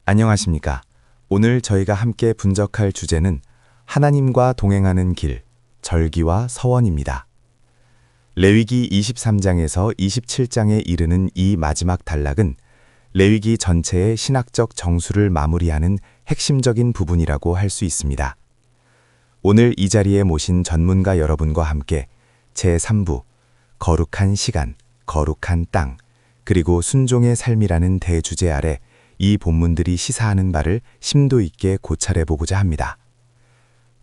안녕하십니까. 오늘 저희가 함께 분석할 주제는 하나님과 동행하는 길, 절기와 서원입니다. 레위기 23장에서 27장에 이르는 이 마지막 단락은 레위기 전체의 신학적 정수를 마무리하는 핵심적인 부분이라고 할 수 있습니다. 오늘 이 자리에 모신 전문가 여러분과 함께 제3부, 거룩한 시간, 거룩한 땅, 그리고 순종의 삶이라는 대주제 아래 이 본문들이 시사하는 바를 심도 있게 고찰해보고자 합니다.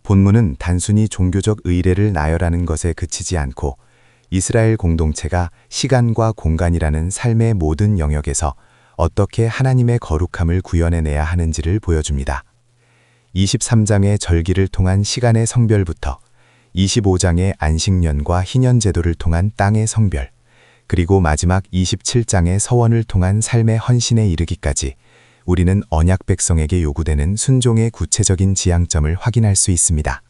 본문은 단순히 종교적 의례를 나열하는 것에 그치지 않고 이스라엘 공동체가 시간과 공간이라는 삶의 모든 영역에서 어떻게 하나님의 거룩함을 구현해내야 하는지를 보여줍니다. 23장의 절기를 통한 시간의 성별부터 25장의 안식년과 희년제도를 통한 땅의 성별, 그리고 마지막 27장의 서원을 통한 삶의 헌신에 이르기까지 우리는 언약 백성에게 요구되는 순종의 구체적인 지향점을 확인할 수 있습니다.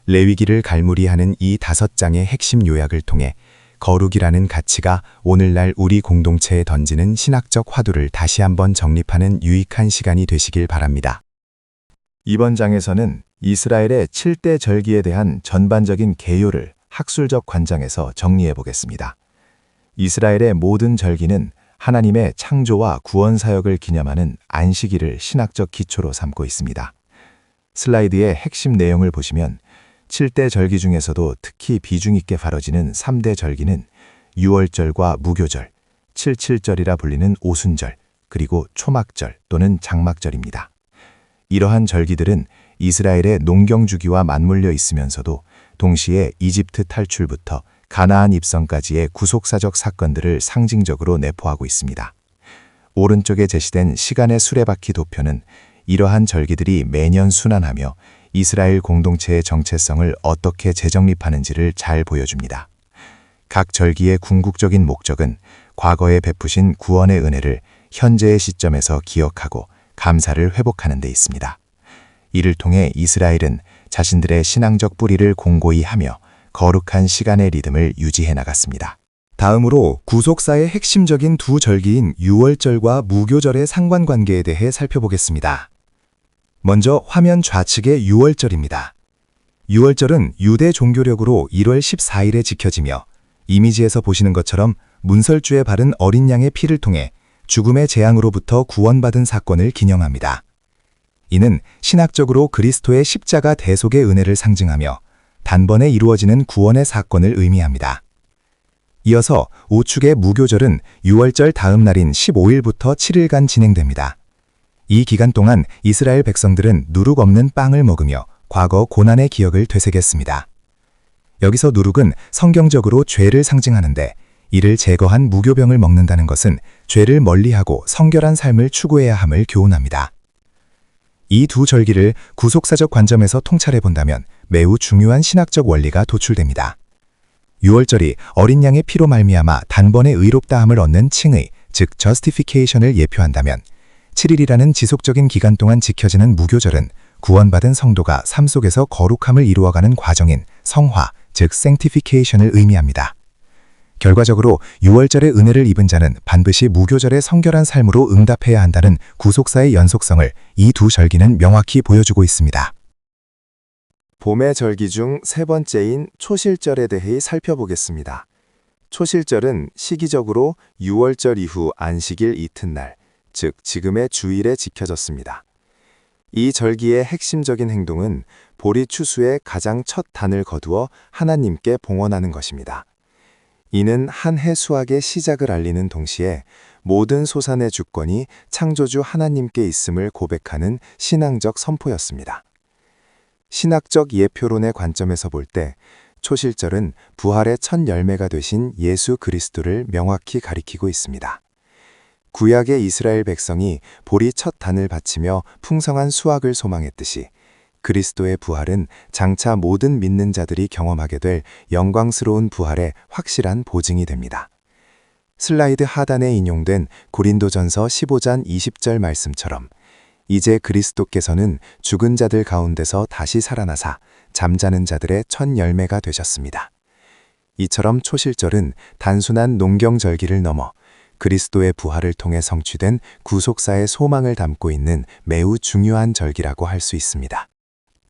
레위기를 갈무리하는 이 5장의 핵심 요약을 통해 거룩이라는 가치가 오늘날 우리 공동체에 던지는 신학적 화두를 다시 한번 정립하는 유익한 시간이 되시길 바랍니다. 이번 장에서는 이스라엘의 7대 절기에 대한 전반적인 개요를 학술적 관점에서 정리해 보겠습니다. 이스라엘의 모든 절기는 하나님의 창조와 구원 사역을 기념하는 안식일을 신학적 기초로 삼고 있습니다. 슬라이드의 핵심 내용을 보시면 7대 절기 중에서도 특히 비중 있게 다뤄지는 3대 절기는 유월절과 무교절, 칠칠절이라 불리는 오순절, 그리고 초막절 또는 장막절입니다. 이러한 절기들은 이스라엘의 농경 주기와 맞물려 있으면서도 동시에 이집트 탈출부터 가나안 입성까지의 구속사적 사건들을 상징적으로 내포하고 있습니다. 오른쪽에 제시된 시간의 수레바퀴 도표는 이러한 절기들이 매년 순환하며 이스라엘 공동체의 정체성을 어떻게 재정립하는지를 잘 보여줍니다. 각 절기의 궁극적인 목적은 과거에 베푸신 구원의 은혜를 현재의 시점에서 기억하고 감사를 회복하는 데 있습니다. 이를 통해 이스라엘은 자신들의 신앙적 뿌리를 공고히 하며 거룩한 시간의 리듬을 유지해 나갔습니다. 다음으로 구속사의 핵심적인 두 절기인 유월절과 무교절의 상관관계에 대해 살펴보겠습니다. 먼저 화면 좌측의 유월절입니다. 유월절은 유대 종교력으로 1월 14일에 지켜지며 이미지에서 보시는 것처럼 문설주에 바른 어린 양의 피를 통해 죽음의 재앙으로부터 구원받은 사건을 기념합니다. 이는 신학적으로 그리스도의 십자가 대속의 은혜를 상징하며 단번에 이루어지는 구원의 사건을 의미합니다. 이어서 우측의 무교절은 유월절 다음 날인 15일부터 7일간 진행됩니다. 이 기간 동안 이스라엘 백성들은 누룩 없는 빵을 먹으며 과거 고난의 기억을 되새겼습니다. 여기서 누룩은 성경적으로 죄를 상징하는데 이를 제거한 무교병을 먹는다는 것은 죄를 멀리하고 성결한 삶을 추구해야 함을 교훈합니다. 이 두 절기를 구속사적 관점에서 통찰해 본다면 매우 중요한 신학적 원리가 도출됩니다. 유월절이 어린 양의 피로 말미암아 단번에 의롭다함을 얻는 칭의, 즉 justification을 예표한다면 7일이라는 지속적인 기간 동안 지켜지는 무교절은 구원받은 성도가 삶 속에서 거룩함을 이루어가는 과정인 성화, 즉 sanctification을 의미합니다. 결과적으로 유월절의 은혜를 입은 자는 반드시 무교절의 성결한 삶으로 응답해야 한다는 구속사의 연속성을 이 두 절기는 명확히 보여주고 있습니다. 봄의 절기 중 세 번째인 초실절에 대해 살펴보겠습니다. 초실절은 시기적으로 유월절 이후 안식일 이튿날, 즉 지금의 주일에 지켜졌습니다. 이 절기의 핵심적인 행동은 보리 추수의 가장 첫 단을 거두어 하나님께 봉헌하는 것입니다. 이는 한 해 수확의 시작을 알리는 동시에 모든 소산의 주권이 창조주 하나님께 있음을 고백하는 신앙적 선포였습니다. 신학적 예표론의 관점에서 볼 때 초실절은 부활의 첫 열매가 되신 예수 그리스도를 명확히 가리키고 있습니다. 구약의 이스라엘 백성이 보리 첫 단을 바치며 풍성한 수확을 소망했듯이 그리스도의 부활은 장차 모든 믿는 자들이 경험하게 될 영광스러운 부활의 확실한 보증이 됩니다. 슬라이드 하단에 인용된 고린도전서 15장 20절 말씀처럼 이제 그리스도께서는 죽은 자들 가운데서 다시 살아나사 잠자는 자들의 첫 열매가 되셨습니다. 이처럼 초실절은 단순한 농경절기를 넘어 그리스도의 부활을 통해 성취된 구속사의 소망을 담고 있는 매우 중요한 절기라고 할 수 있습니다.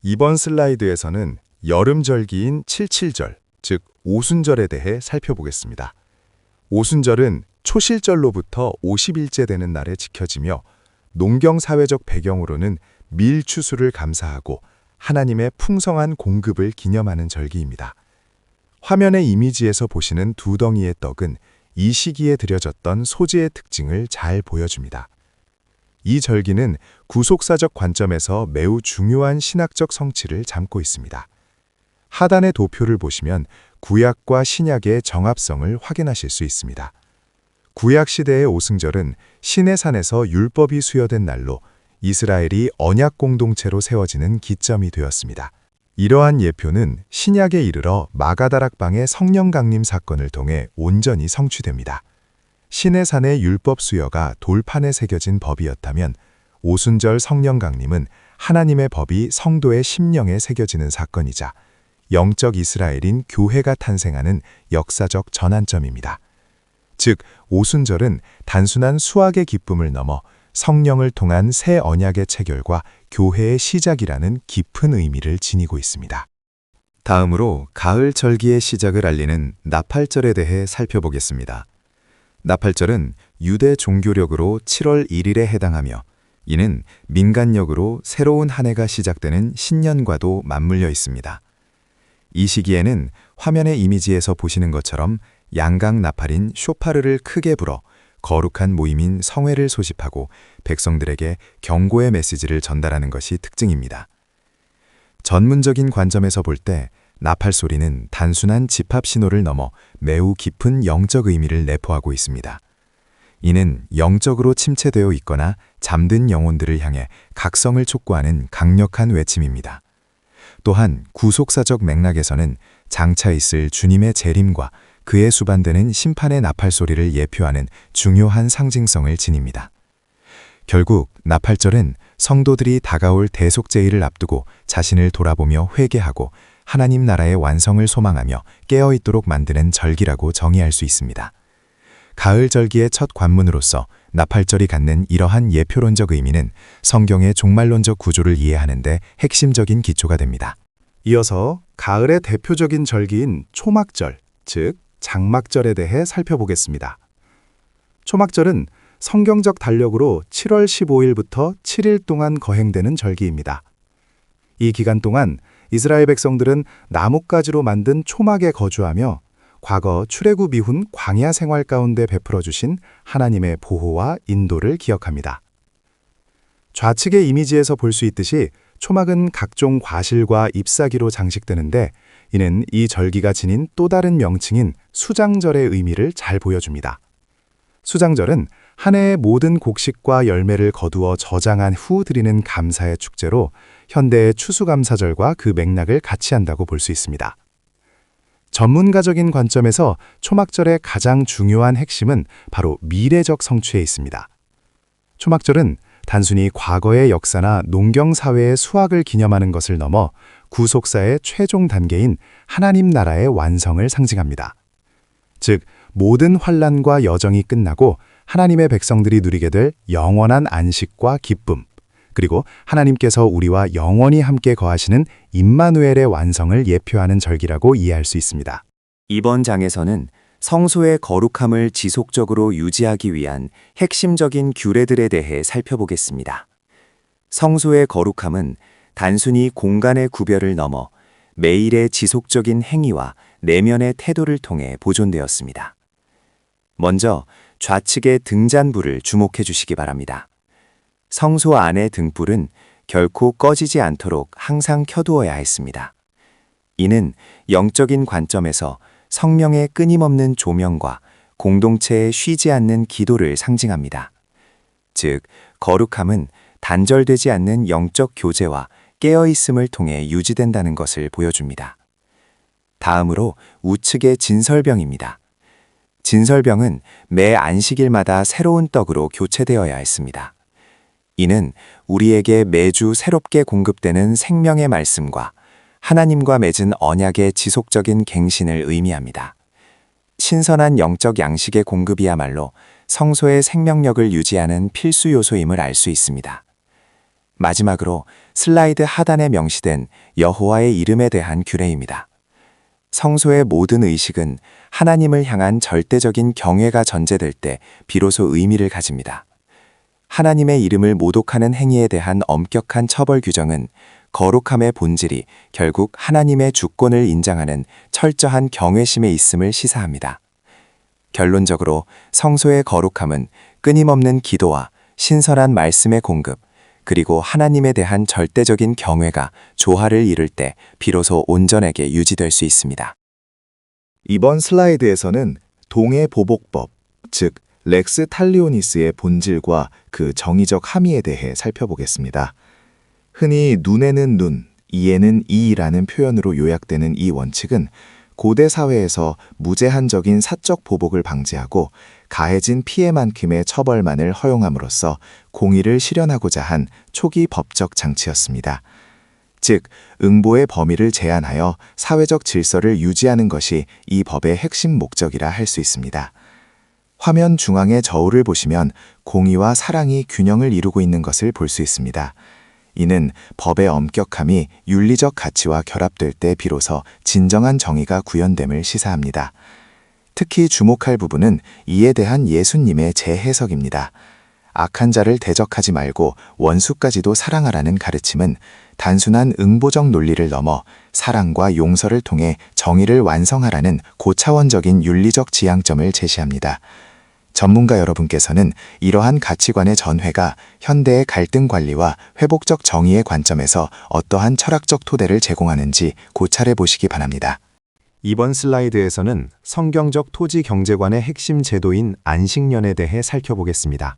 이번 슬라이드에서는 여름절기인 칠칠절, 즉 오순절에 대해 살펴보겠습니다. 오순절은 초실절로부터 50일째 되는 날에 지켜지며 농경사회적 배경으로는 밀추수를 감사하고 하나님의 풍성한 공급을 기념하는 절기입니다. 화면의 이미지에서 보시는 두 덩이의 떡은 이 시기에 드려졌던 소재의 특징을 잘 보여줍니다. 이 절기는 구속사적 관점에서 매우 중요한 신학적 성취를 담고 있습니다. 하단의 도표를 보시면 구약과 신약의 정합성을 확인하실 수 있습니다. 구약 시대의 오순절은 시내산에서 율법이 수여된 날로 이스라엘이 언약 공동체로 세워지는 기점이 되었습니다. 이러한 예표는 신약에 이르러 마가다락방의 성령 강림 사건을 통해 온전히 성취됩니다. 시내산의 율법 수여가 돌판에 새겨진 법이었다면 오순절 성령 강림은 하나님의 법이 성도의 심령에 새겨지는 사건이자 영적 이스라엘인 교회가 탄생하는 역사적 전환점입니다. 즉, 오순절은 단순한 수학의 기쁨을 넘어 성령을 통한 새 언약의 체결과 교회의 시작이라는 깊은 의미를 지니고 있습니다. 다음으로 가을 절기의 시작을 알리는 나팔절에 대해 살펴보겠습니다. 나팔절은 유대 종교력으로 7월 1일에 해당하며 이는 민간력으로 새로운 한 해가 시작되는 신년과도 맞물려 있습니다. 이 시기에는 화면의 이미지에서 보시는 것처럼 양각 나팔인 쇼파르를 크게 불어 거룩한 모임인 성회를 소집하고 백성들에게 경고의 메시지를 전달하는 것이 특징입니다. 전문적인 관점에서 볼 때 나팔 소리는 단순한 집합 신호를 넘어 매우 깊은 영적 의미를 내포하고 있습니다. 이는 영적으로 침체되어 있거나 잠든 영혼들을 향해 각성을 촉구하는 강력한 외침입니다. 또한 구속사적 맥락에서는 장차 있을 주님의 재림과 그에 수반되는 심판의 나팔 소리를 예표하는 중요한 상징성을 지닙니다. 결국 나팔절은 성도들이 다가올 대속제일을 앞두고 자신을 돌아보며 회개하고 하나님 나라의 완성을 소망하며 깨어있도록 만드는 절기라고 정의할 수 있습니다. 가을 절기의 첫 관문으로서 나팔절이 갖는 이러한 예표론적 의미는 성경의 종말론적 구조를 이해하는 데 핵심적인 기초가 됩니다. 이어서 가을의 대표적인 절기인 초막절, 즉 장막절에 대해 살펴보겠습니다. 초막절은 성경적 달력으로 7월 15일부터 7일 동안 거행되는 절기입니다. 이 기간 동안 이스라엘 백성들은 나뭇가지로 만든 초막에 거주하며 과거 출애굽 이후 광야 생활 가운데 베풀어 주신 하나님의 보호와 인도를 기억합니다. 좌측의 이미지에서 볼 수 있듯이 초막은 각종 과실과 잎사귀로 장식되는데 이는 이 절기가 지닌 또 다른 명칭인 수장절의 의미를 잘 보여줍니다. 수장절은 한 해의 모든 곡식과 열매를 거두어 저장한 후 드리는 감사의 축제로 현대의 추수감사절과 그 맥락을 같이 한다고 볼 수 있습니다. 전문가적인 관점에서 초막절의 가장 중요한 핵심은 바로 미래적 성취에 있습니다. 초막절은 단순히 과거의 역사나 농경사회의 수확을 기념하는 것을 넘어 구속사의 최종 단계인 하나님 나라의 완성을 상징합니다. 즉, 모든 환난과 여정이 끝나고 하나님의 백성들이 누리게 될 영원한 안식과 기쁨, 그리고 하나님께서 우리와 영원히 함께 거하시는 임마누엘의 완성을 예표하는 절기라고 이해할 수 있습니다. 이번 장에서는 성소의 거룩함을 지속적으로 유지하기 위한 핵심적인 규례들에 대해 살펴보겠습니다. 성소의 거룩함은 단순히 공간의 구별을 넘어 매일의 지속적인 행위와 내면의 태도를 통해 보존되었습니다. 먼저 좌측의 등잔불을 주목해 주시기 바랍니다. 성소 안의 등불은 결코 꺼지지 않도록 항상 켜두어야 했습니다. 이는 영적인 관점에서 성령의 끊임없는 조명과 공동체의 쉬지 않는 기도를 상징합니다. 즉, 거룩함은 단절되지 않는 영적 교제와 깨어있음을 통해 유지된다는 것을 보여줍니다. 다음으로 우측의 진설병입니다. 진설병은 매 안식일마다 새로운 떡으로 교체되어야 했습니다. 이는 우리에게 매주 새롭게 공급되는 생명의 말씀과 하나님과 맺은 언약의 지속적인 갱신을 의미합니다. 신선한 영적 양식의 공급이야말로 성소의 생명력을 유지하는 필수 요소임을 알 수 있습니다. 마지막으로 슬라이드 하단에 명시된 여호와의 이름에 대한 규례입니다. 성소의 모든 의식은 하나님을 향한 절대적인 경외가 전제될 때 비로소 의미를 가집니다. 하나님의 이름을 모독하는 행위에 대한 엄격한 처벌 규정은 거룩함의 본질이 결국 하나님의 주권을 인정하는 철저한 경외심에 있음을 시사합니다. 결론적으로 성소의 거룩함은 끊임없는 기도와 신선한 말씀의 공급, 그리고 하나님에 대한 절대적인 경외가 조화를 이룰 때 비로소 온전하게 유지될 수 있습니다. 이번 슬라이드에서는 동해 보복법, 즉 렉스 탈리오니스의 본질과 그 정의적 함의에 대해 살펴보겠습니다. 흔히 눈에는 눈, 이에는 이라는 표현으로 요약되는 이 원칙은 고대 사회에서 무제한적인 사적 보복을 방지하고 가해진 피해만큼의 처벌만을 허용함으로써 공의를 실현하고자 한 초기 법적 장치였습니다. 즉, 응보의 범위를 제한하여 사회적 질서를 유지하는 것이 이 법의 핵심 목적이라 할 수 있습니다. 화면 중앙의 저울을 보시면 공의와 사랑이 균형을 이루고 있는 것을 볼 수 있습니다. 이는 법의 엄격함이 윤리적 가치와 결합될 때 비로소 진정한 정의가 구현됨을 시사합니다. 특히 주목할 부분은 이에 대한 예수님의 재해석입니다. 악한 자를 대적하지 말고 원수까지도 사랑하라는 가르침은 단순한 응보적 논리를 넘어 사랑과 용서를 통해 정의를 완성하라는 고차원적인 윤리적 지향점을 제시합니다. 전문가 여러분께서는 이러한 가치관의 전회가 현대의 갈등 관리와 회복적 정의의 관점에서 어떠한 철학적 토대를 제공하는지 고찰해 보시기 바랍니다. 이번 슬라이드에서는 성경적 토지 경제관의 핵심 제도인 안식년에 대해 살펴보겠습니다.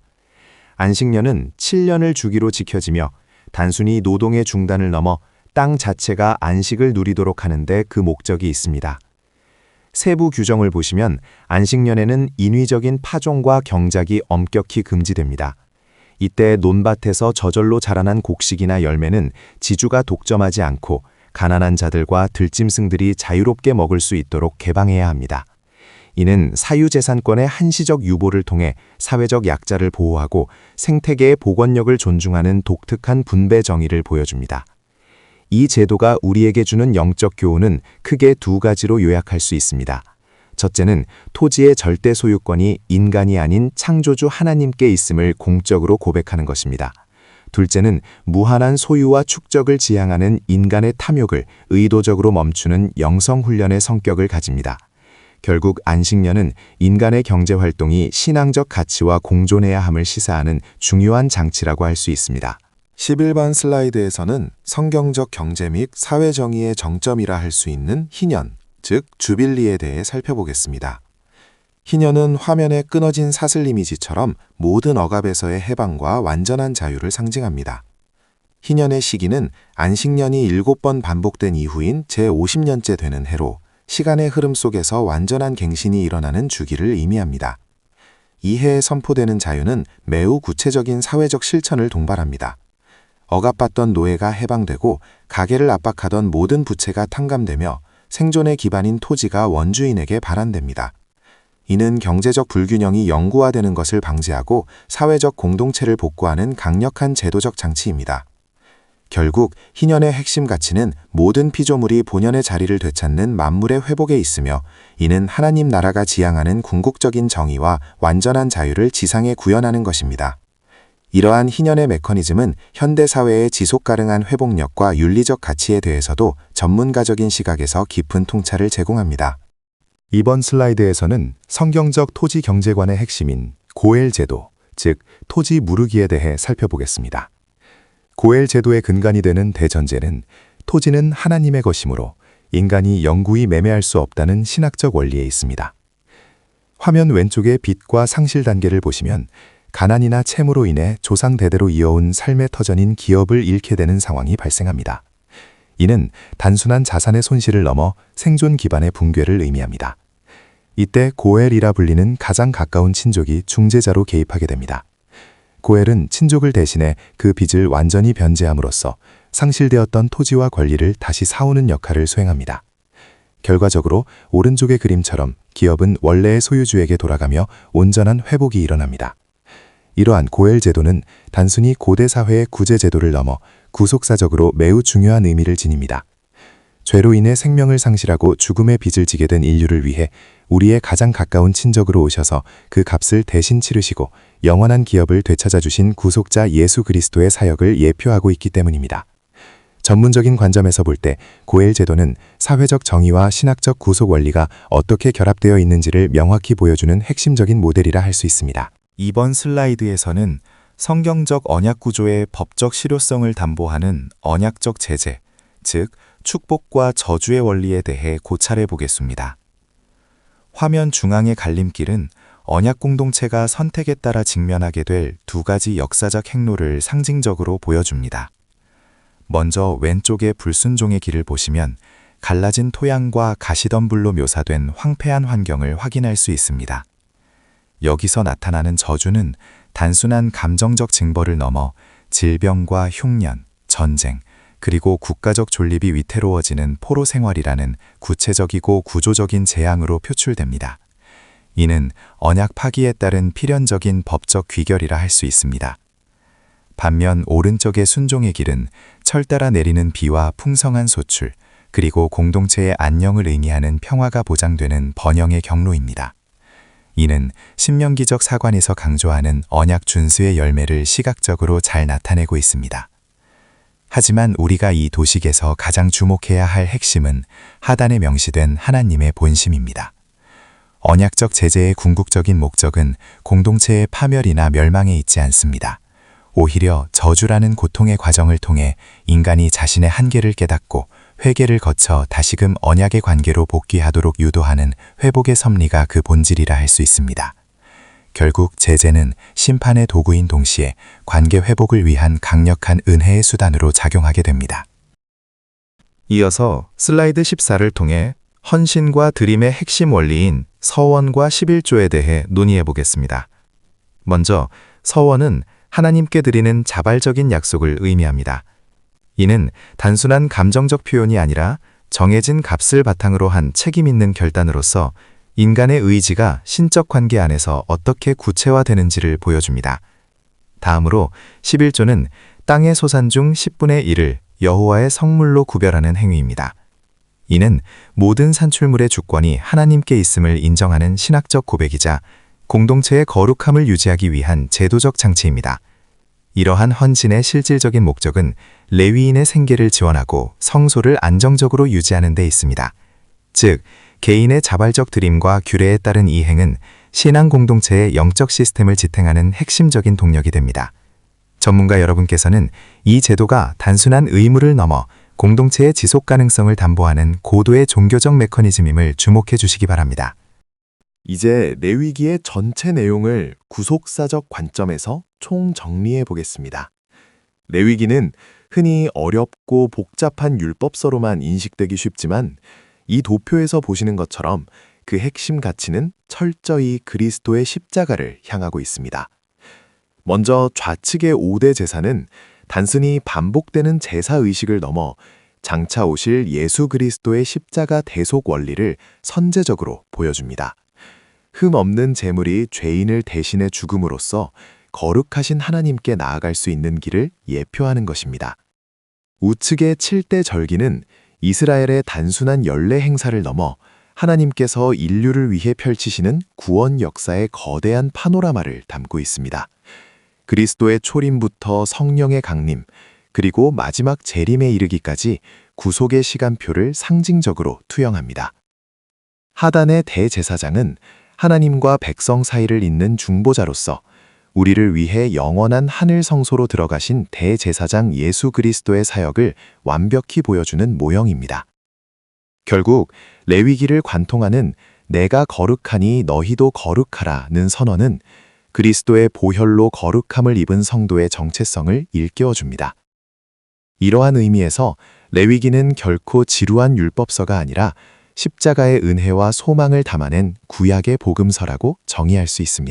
안식년은 7년을 주기로 지켜지며 단순히 노동의 중단을 넘어 땅 자체가 안식을 누리도록 하는데 그 목적이 있습니다. 세부 규정을 보시면 안식년에는 인위적인 파종과 경작이 엄격히 금지됩니다. 이때 논밭에서 저절로 자라난 곡식이나 열매는 지주가 독점하지 않고 가난한 자들과 들짐승들이 자유롭게 먹을 수 있도록 개방해야 합니다. 이는 사유재산권의 한시적 유보를 통해 사회적 약자를 보호하고 생태계의 복원력을 존중하는 독특한 분배 정의를 보여줍니다. 이 제도가 우리에게 주는 영적 교훈은 크게 두 가지로 요약할 수 있습니다. 첫째는 토지의 절대 소유권이 인간이 아닌 창조주 하나님께 있음을 공적으로 고백하는 것입니다. 둘째는 무한한 소유와 축적을 지향하는 인간의 탐욕을 의도적으로 멈추는 영성훈련의 성격을 가집니다. 결국 안식년은 인간의 경제활동이 신앙적 가치와 공존해야 함을 시사하는 중요한 장치라고 할 수 있습니다. 11번 슬라이드에서는 성경적 경제 및 사회정의의 정점이라 할 수 있는 희년, 즉 주빌리에 대해 살펴보겠습니다. 희년은 화면에 끊어진 사슬 이미지처럼 모든 억압에서의 해방과 완전한 자유를 상징합니다. 희년의 시기는 안식년이 7번 반복된 이후인 제50년째 되는 해로 시간의 흐름 속에서 완전한 갱신이 일어나는 주기를 의미합니다. 이 해에 선포되는 자유는 매우 구체적인 사회적 실천을 동반합니다. 억압받던 노예가 해방되고 가계를 압박하던 모든 부채가 탕감되며 생존의 기반인 토지가 원주인에게 발한됩니다. 이는 경제적 불균형이 영구화되는 것을 방지하고 사회적 공동체를 복구하는 강력한 제도적 장치입니다. 결국 희년의 핵심 가치는 모든 피조물이 본연의 자리를 되찾는 만물의 회복에 있으며 이는 하나님 나라가 지향하는 궁극적인 정의와 완전한 자유를 지상에 구현하는 것입니다. 이러한 희년의 메커니즘은 현대 사회의 지속 가능한 회복력과 윤리적 가치에 대해서도 전문가적인 시각에서 깊은 통찰을 제공합니다. 이번 슬라이드에서는 성경적 토지 경제관의 핵심인 고엘 제도, 즉 토지 무르기에 대해 살펴보겠습니다. 고엘 제도의 근간이 되는 대전제는 토지는 하나님의 것이므로 인간이 영구히 매매할 수 없다는 신학적 원리에 있습니다. 화면 왼쪽의 빚과 상실 단계를 보시면 가난이나 채무로 인해 조상 대대로 이어온 삶의 터전인 기업을 잃게 되는 상황이 발생합니다. 이는 단순한 자산의 손실을 넘어 생존 기반의 붕괴를 의미합니다. 이때 고엘이라 불리는 가장 가까운 친족이 중재자로 개입하게 됩니다. 고엘은 친족을 대신해 그 빚을 완전히 변제함으로써 상실되었던 토지와 권리를 다시 사오는 역할을 수행합니다. 결과적으로 오른쪽의 그림처럼 기업은 원래의 소유주에게 돌아가며 온전한 회복이 일어납니다. 이러한 고엘 제도는 단순히 고대 사회의 구제 제도를 넘어 구속사적으로 매우 중요한 의미를 지닙니다. 죄로 인해 생명을 상실하고 죽음의 빚을 지게 된 인류를 위해 우리의 가장 가까운 친적으로 오셔서 그 값을 대신 치르시고 영원한 기업을 되찾아 주신 구속자 예수 그리스도의 사역을 예표하고 있기 때문입니다. 전문적인 관점에서 볼 때 고엘 제도는 사회적 정의와 신학적 구속 원리가 어떻게 결합되어 있는지를 명확히 보여주는 핵심적인 모델이라 할 수 있습니다. 이번 슬라이드에서는 성경적 언약 구조의 법적 실효성을 담보하는 언약적 제재, 즉 축복과 저주의 원리에 대해 고찰해 보겠습니다. 화면 중앙의 갈림길은 언약 공동체가 선택에 따라 직면하게 될 두 가지 역사적 행로를 상징적으로 보여줍니다. 먼저 왼쪽의 불순종의 길을 보시면 갈라진 토양과 가시덤불로 묘사된 황폐한 환경을 확인할 수 있습니다. 여기서 나타나는 저주는 단순한 감정적 징벌을 넘어 질병과 흉년, 전쟁, 그리고 국가적 존립이 위태로워지는 포로 생활이라는 구체적이고 구조적인 재앙으로 표출됩니다. 이는 언약 파기에 따른 필연적인 법적 귀결이라 할 수 있습니다. 반면 오른쪽의 순종의 길은 철 따라 내리는 비와 풍성한 소출, 그리고 공동체의 안녕을 의미하는 평화가 보장되는 번영의 경로입니다. 이는 신명기적 사관에서 강조하는 언약 준수의 열매를 시각적으로 잘 나타내고 있습니다. 하지만 우리가 이 도식에서 가장 주목해야 할 핵심은 하단에 명시된 하나님의 본심입니다. 언약적 제재의 궁극적인 목적은 공동체의 파멸이나 멸망에 있지 않습니다. 오히려 저주라는 고통의 과정을 통해 인간이 자신의 한계를 깨닫고 회개를 거쳐 다시금 언약의 관계로 복귀하도록 유도하는 회복의 섭리가 그 본질이라 할 수 있습니다. 결국 제재는 심판의 도구인 동시에 관계 회복을 위한 강력한 은혜의 수단으로 작용하게 됩니다. 이어서 슬라이드 14를 통해 헌신과 드림의 핵심 원리인 서원과 11조에 대해 논의해 보겠습니다. 먼저 서원은 하나님께 드리는 자발적인 약속을 의미합니다. 이는 단순한 감정적 표현이 아니라 정해진 값을 바탕으로 한 책임 있는 결단으로서 인간의 의지가 신적 관계 안에서 어떻게 구체화되는지를 보여줍니다. 다음으로 11조는 땅의 소산 중 10분의 1을 여호와의 성물로 구별하는 행위입니다. 이는 모든 산출물의 주권이 하나님께 있음을 인정하는 신학적 고백이자 공동체의 거룩함을 유지하기 위한 제도적 장치입니다. 이러한 헌신의 실질적인 목적은 레위인의 생계를 지원하고 성소를 안정적으로 유지하는 데 있습니다. 즉, 개인의 자발적 드림과 규례에 따른 이 행은 신앙 공동체의 영적 시스템을 지탱하는 핵심적인 동력이 됩니다. 전문가 여러분께서는 이 제도가 단순한 의무를 넘어 공동체의 지속 가능성을 담보하는 고도의 종교적 메커니즘임을 주목해 주시기 바랍니다. 이제 레위기의 전체 내용을 구속사적 관점에서 총정리해 보겠습니다. 레위기는 흔히 어렵고 복잡한 율법서로만 인식되기 쉽지만 이 도표에서 보시는 것처럼 그 핵심 가치는 철저히 그리스도의 십자가를 향하고 있습니다. 먼저 좌측의 5대 제사는 단순히 반복되는 제사의식을 넘어 장차 오실 예수 그리스도의 십자가 대속 원리를 선제적으로 보여줍니다. 흠 없는 제물이 죄인을 대신해 죽음으로써 거룩하신 하나님께 나아갈 수 있는 길을 예표하는 것입니다. 우측의 7대 절기는 이스라엘의 단순한 연례 행사를 넘어 하나님께서 인류를 위해 펼치시는 구원 역사의 거대한 파노라마를 담고 있습니다. 그리스도의 초림부터 성령의 강림, 그리고 마지막 재림에 이르기까지 구속의 시간표를 상징적으로 투영합니다. 하단의 대제사장은 하나님과 백성 사이를 잇는 중보자로서 우리를 위해 영원한 하늘 성소로 들어가신 대제사장 예수 그리스도의 사역을 완벽히 보여주는 모형입니다. 결국 레위기를 관통하는 내가 거룩하니 너희도 거룩하라는 선언은 그리스도의 보혈로 거룩함을 입은 성도의 정체성을 일깨워줍니다. 이러한 의미에서 레위기는 결코 지루한 율법서가 아니라 십자가의 은혜와 소망을 담아낸 구약의 복음서라고 정의할 수 있습니다.